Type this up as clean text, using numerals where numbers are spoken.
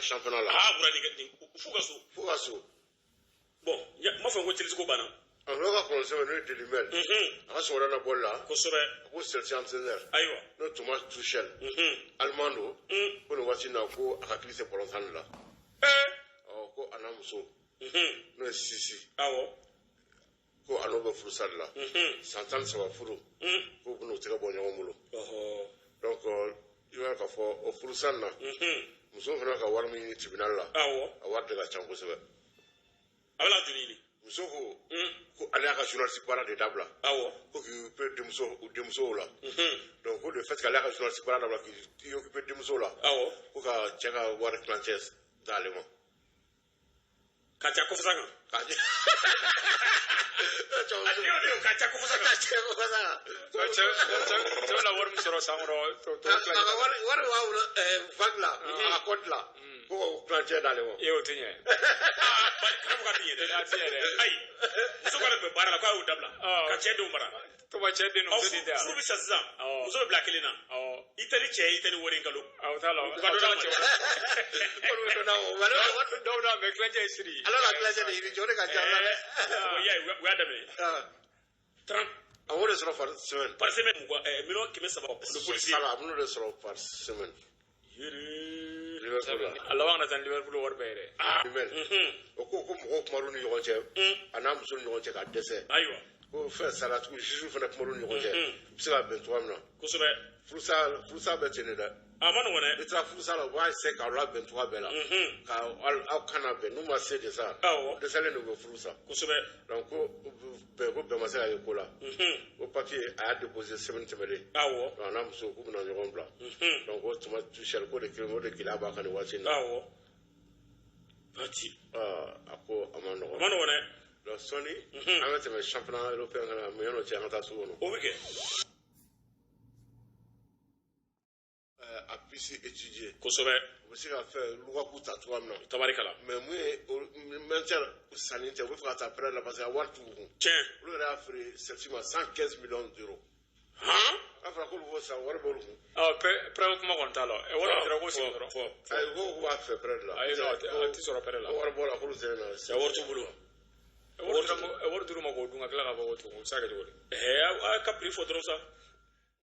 championnat la burani fugaso bon ma fɔ ko Chelsea ko banna n'o ka kɔlɔsɛbɛ n'o ye Delimel a ka sɔgɔmada na bɔli la kosɛbɛ ko Chelsea entraîneur ayiwa n'o Thomas Tuchel allemand don ko nin waati in na ko a hakili tɛ bɔlɔntan la ko a n'a muso n'o ye Sisi ko a n'o bɛ furusali la san 13 furu k'u bɛn'u tɛgɛ bɔ ɲɔgɔn bolo donc i b'a ka fɔ o furusali na muso fana ka wari min ɲini tribunal la a wari de ka ca kosɛbɛ a bɛna joli ɲini muso ko ale y'a ka journaliste baara de dabila ko k'i occupé denmusow la donc ko le fait que ale y'a ka journaliste baara dabila k'i occupé denmusow la ko ka cɛ ka wari tilancɛ d'ale ma ka ca kɔfasa kan ka ca kɔfasa kan cɛ bɛna wari min sɔrɔ san kɔnɔ wari b'a bolo vague la a ka compte la ko tilancɛ d'ale ma o tɛ ɲɛ karamɔgɔ ka tɛ ɲɛ dɛ ayi muso kɔni bɛ baara la k'a y'o dabila ka cɛ denw mara tuma cɛ den muso de tɛ furu bɛ sa sisan muso bɛ bila kelen na i tɛ ni cɛ ye i tɛ ni wari in kalo t'a la u ka dɔ d'a cɛ dɔw da mɛ tilancɛ ye siri ala ka tilancɛ de yiri jɔ de ka ca la dɛ u y'a daminɛ 30 a b'o de sɔrɔ par semaine miliyɔn 300 sala a b'o de sɔrɔ par semaine a laban na taa Liverpool wari bɛɛ yɛrɛ o ko mɔgɔw kumar'u ni ɲɔgɔn cɛ a n'a muso ni ɲɔgɔn cɛ ka dɛsɛ ayiwa ko fɛn sara tugun juge fana kumar'u ni ɲɔgɔn cɛ u bɛ se ka bɛn cogoya min na kosɛbɛ furusa bɛ ten de dɛ a ma nɔgɔn dɛ n'i taara furusa la u b'a essayer k'aw labɛn cogoya bɛɛ la k'aw kana bɛn n'u ma se de sa dɛsɛlen de bɛ furusa kosɛbɛ donc ko bɛn ma se ka kɛ ko la ko papier a y'a déposé semaine tɛmɛnen donc a n'a muso k'u bɛna ɲɔgɔn bila donc ko tuma Tuchel ko de gɛlɛya b'a kan nin waati in na pati a ko a ma nɔgɔn dɛ donc sɔɔni an ka tɛmɛ championnat européen kan na mais yan'o cɛ an ka taa sugu kɔnɔ o bɛ kɛ a puisse étudier kosɛbɛ u bɛ se ka fɛn lukaku ta cogoya min na tabarikala mais mun ye maintien sanni tɛ u bɛ fɛ ka taa prêt la parce que a wari t'u kun tiɲɛ olu yɛrɛ y'a feere Chelsea ma 115 millions d'euros a fɔra k'olu b'o san wari b'olu kun prêt kuma kɔni t'a la wari dira ko sigi dɔrɔn ayi ko b'a fɛ prêt de la ayi non a tɛ sɔrɔ prêt la wari bɔ la k'olu tɛ na wari t'u bolo wari d'u ma k'o dun ka tila k'a fɔ ko tugun u bɛ se ka kɛ cogo di a ka prix fɔ dɔrɔn sa